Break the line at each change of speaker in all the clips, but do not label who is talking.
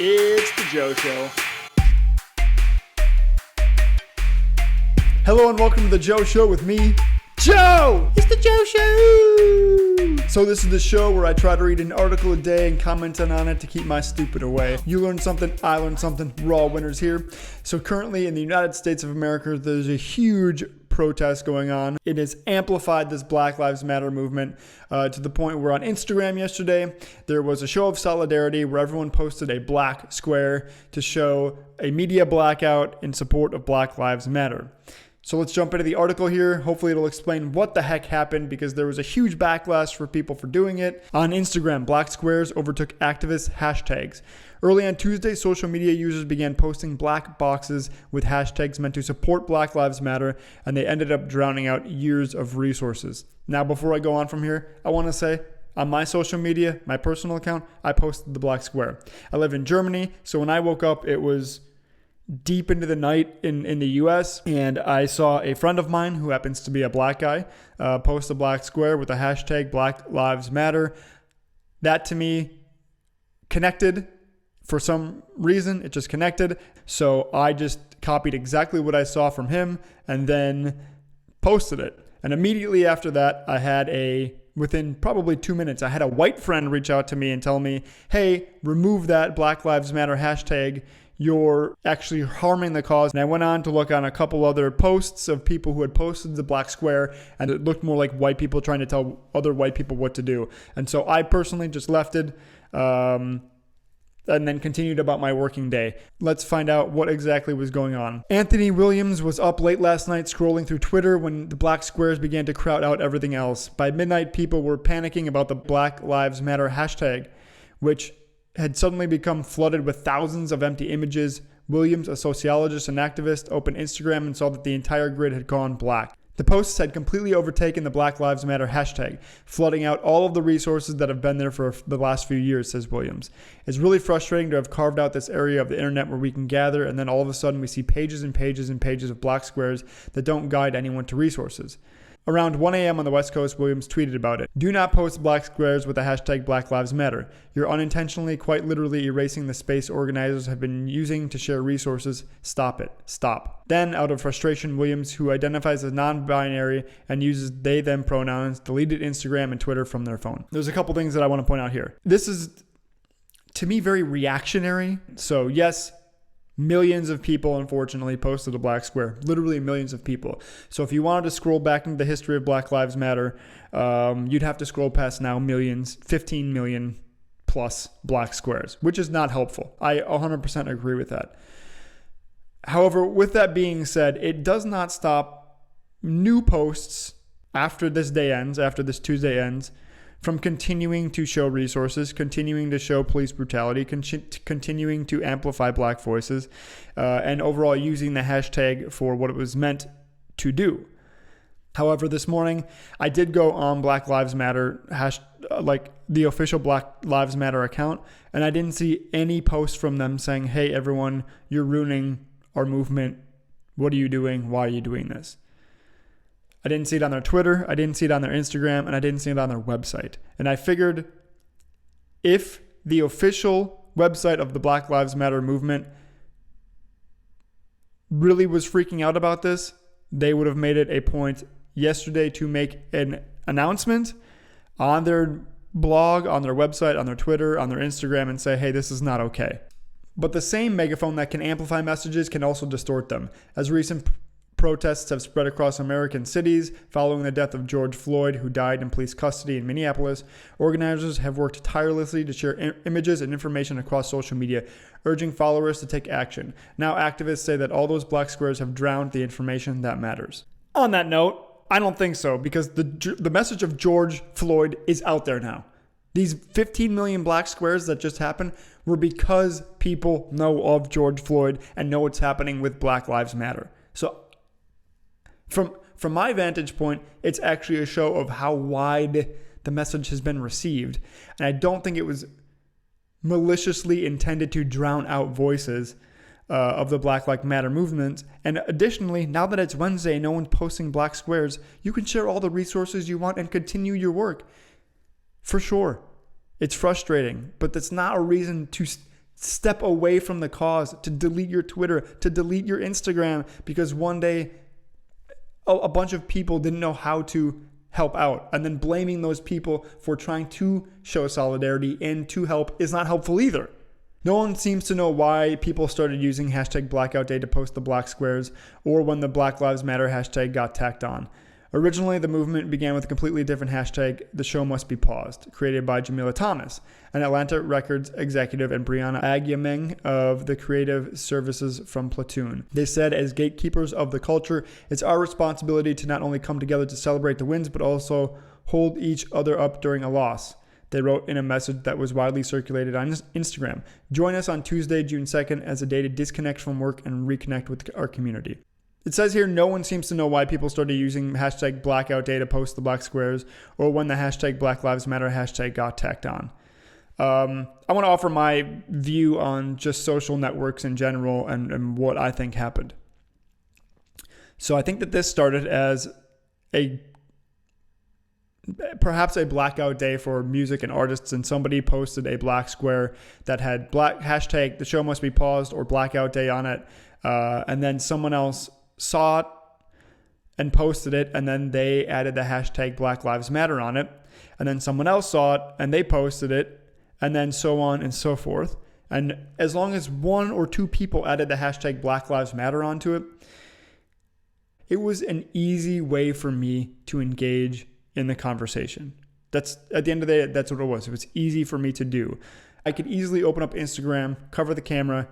It's the Joe Show. Hello and welcome to the Joe Show with me, Joe! It's the Joe Show! So this is the show where I try to read an article a day and comment on it to keep my stupid away. You learn something, I learn something, we're all winners here. So currently in the United States of America, there's a huge protest going on. It has amplified this Black Lives Matter movement to the point where on Instagram yesterday, there was a show of solidarity where everyone posted a black square to show a media blackout in support of Black Lives Matter. So let's jump into the article here. Hopefully it'll explain what the heck happened because there was a huge backlash for people for doing it. On Instagram, black squares overtook activist hashtags. Early on Tuesday, social media users began posting black boxes with hashtags meant to support Black Lives Matter, and they ended up drowning out years of resources. Now, before I go on from here, I want to say, on my social media, my personal account, I posted the black square. I live in Germany, so when I woke up, it was deep into the night in the US, and I saw a friend of mine who happens to be a black guy post a black square with the hashtag Black Lives Matter. That to me connected for some reason. It just connected. So I just copied exactly what I saw from him and then posted it. And immediately after that, within probably 2 minutes, I had a white friend reach out to me and tell me, hey, remove that Black Lives Matter hashtag. You're actually harming the cause. And I went on to look on a couple other posts of people who had posted the black square, and it looked more like white people trying to tell other white people what to do. And so I personally just left it and then continued about my working day. Let's find out what exactly was going on. Anthony Williams was up late last night scrolling through Twitter when the black squares began to crowd out everything else. By midnight, people were panicking about the Black Lives Matter hashtag, which had suddenly become flooded with thousands of empty images. Williams, a sociologist and activist, opened Instagram and saw that the entire grid had gone black. The posts had completely overtaken the Black Lives Matter hashtag, flooding out all of the resources that have been there for the last few years, says Williams. It's really frustrating to have carved out this area of the internet where we can gather, and then all of a sudden we see pages and pages and pages of black squares that don't guide anyone to resources. Around 1 a.m. on the West Coast, Williams tweeted about it. Do not post black squares with the hashtag Black Lives Matter. You're unintentionally, quite literally erasing the space organizers have been using to share resources. Stop it. Stop. Then, out of frustration, Williams, who identifies as non-binary and uses they-them pronouns, deleted Instagram and Twitter from their phone. There's a couple things that I want to point out here. This is, to me, very reactionary. So, yes, millions of people, unfortunately, posted a black square. Literally millions of people. So if you wanted to scroll back into the history of Black Lives Matter, you'd have to scroll past now millions, 15 million plus black squares, which is not helpful. I 100% agree with that. However, with that being said, it does not stop new posts after this day ends, after this Tuesday ends, from continuing to show resources, continuing to show police brutality, continuing to amplify black voices, and overall using the hashtag for what it was meant to do. However, this morning, I did go on Black Lives Matter, the official Black Lives Matter account, and I didn't see any posts from them saying, hey, everyone, you're ruining our movement. What are you doing? Why are you doing this? I didn't see it on their Twitter, I didn't see it on their Instagram, and I didn't see it on their website. And I figured if the official website of the Black Lives Matter movement really was freaking out about this, they would have made it a point yesterday to make an announcement on their blog, on their website, on their Twitter, on their Instagram, and say, hey, this is not okay. But the same megaphone that can amplify messages can also distort them. As recent protests have spread across American cities following the death of George Floyd, who died in police custody in Minneapolis. Organizers have worked tirelessly to share images and information across social media, urging followers to take action. Now activists say that all those black squares have drowned the information that matters. On that note, I don't think so, because the message of George Floyd is out there now. These 15 million black squares that just happened were because people know of George Floyd and know what's happening with Black Lives Matter. So From my vantage point, it's actually a show of how wide the message has been received. And I don't think it was maliciously intended to drown out voices of the Black Lives Matter movement. And additionally, now that it's Wednesday and no one's posting black squares, you can share all the resources you want and continue your work. For sure. It's frustrating, but that's not a reason to step away from the cause, to delete your Twitter, to delete your Instagram, because one day a bunch of people didn't know how to help out. And then blaming those people for trying to show solidarity and to help is not helpful either. No one seems to know why people started using hashtag Blackout Day to post the black squares, or when the Black Lives Matter hashtag got tacked on. Originally, the movement began with a completely different hashtag, The Show Must Be Paused, created by Jamila Thomas, an Atlanta Records executive, and Brianna Agyemeng of the creative services from Platoon. They said, as gatekeepers of the culture, it's our responsibility to not only come together to celebrate the wins, but also hold each other up during a loss. They wrote in a message that was widely circulated on Instagram. Join us on Tuesday, June 2nd, as a day to disconnect from work and reconnect with our community. It says here, no one seems to know why people started using hashtag Blackout Day to post the black squares, or when the hashtag Black Lives Matter hashtag got tacked on. I want to offer my view on just social networks in general and what I think happened. So I think that this started as perhaps a blackout day for music and artists, and somebody posted a black square that had hashtag The Show Must Be Paused or Blackout Day on it, and then someone else saw it and posted it, and then they added the hashtag Black Lives Matter on it, and then someone else saw it and they posted it, and then so on and so forth. And as long as one or two people added the hashtag Black Lives Matter onto it, it was an easy way for me to engage in the conversation. That's, at the end of the day, that's what it was. It was easy for me to do. I could easily open up Instagram, cover the camera,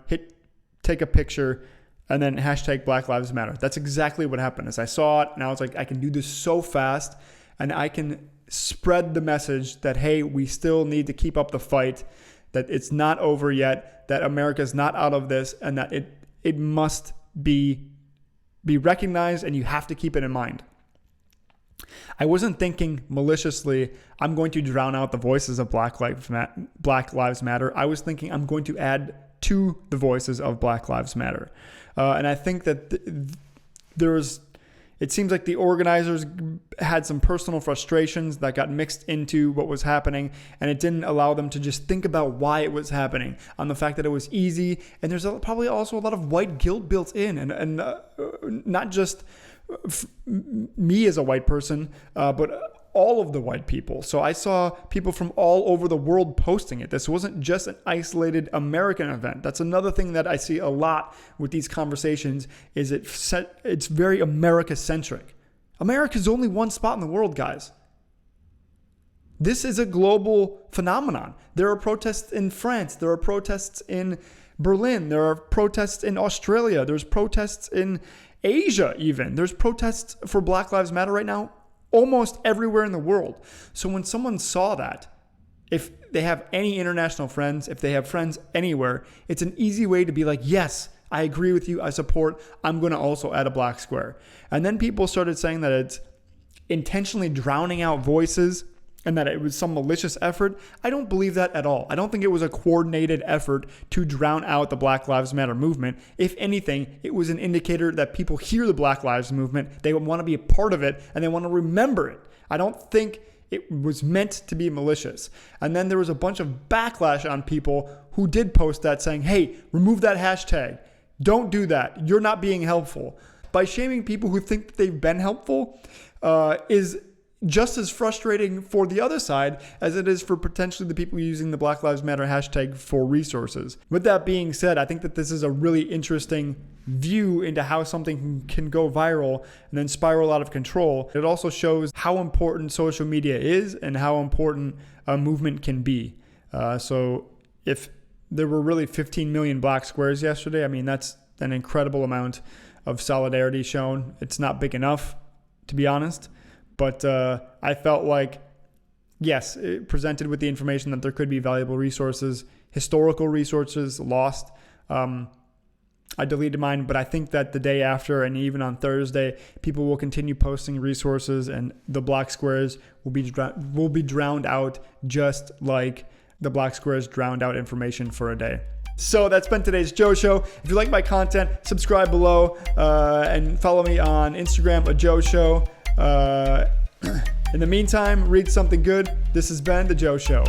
take a picture, and then hashtag Black Lives Matter. That's exactly what happened. As I saw it, and I was like, I can do this so fast, and I can spread the message that, hey, we still need to keep up the fight, that it's not over yet, that America's not out of this, and that it must be recognized, and you have to keep it in mind. I wasn't thinking maliciously, I'm going to drown out the voices of Black Lives Matter. I was thinking I'm going to add to the voices of Black Lives Matter. And I think that it seems like the organizers had some personal frustrations that got mixed into what was happening, and it didn't allow them to just think about why it was happening, on the fact that it was easy. And there's probably also a lot of white guilt built in, and not just me as a white person, but all of the white people. So I saw people from all over the world posting it. This wasn't just an isolated American event. That's another thing that I see a lot with these conversations, is it's very America-centric. America's only one spot in the world, guys. This is a global phenomenon. There are protests in France. There are protests in Berlin. There are protests in Australia. There's protests in Asia even. There's protests for Black Lives Matter right now almost everywhere in the world. So when someone saw that, if they have any international friends, if they have friends anywhere, it's an easy way to be like, yes, I agree with you, I support, I'm going to also add a black square. And then people started saying that it's intentionally drowning out voices and that it was some malicious effort. I don't believe that at all. I don't think it was a coordinated effort to drown out the Black Lives Matter movement. If anything, it was an indicator that people hear the Black Lives movement, they want to be a part of it, and they want to remember it. I don't think it was meant to be malicious. And then there was a bunch of backlash on people who did post that saying, hey, remove that hashtag. Don't do that. You're not being helpful. By shaming people who think that they've been helpful is just as frustrating for the other side as it is for potentially the people using the Black Lives Matter hashtag for resources. With that being said, I think that this is a really interesting view into how something can go viral and then spiral out of control. It also shows how important social media is and how important a movement can be. So if there were really 15 million black squares yesterday, I mean, that's an incredible amount of solidarity shown. It's not big enough, to be honest. But I felt like, yes, it presented with the information that there could be valuable resources, historical resources lost. I deleted mine, but I think that the day after and even on Thursday, people will continue posting resources, and the black squares will be drowned out, just like the black squares drowned out information for a day. So that's been today's Joe Show. If you like my content, subscribe below and follow me on Instagram, Joe Show. In the meantime, read something good. This has been The Joe Show.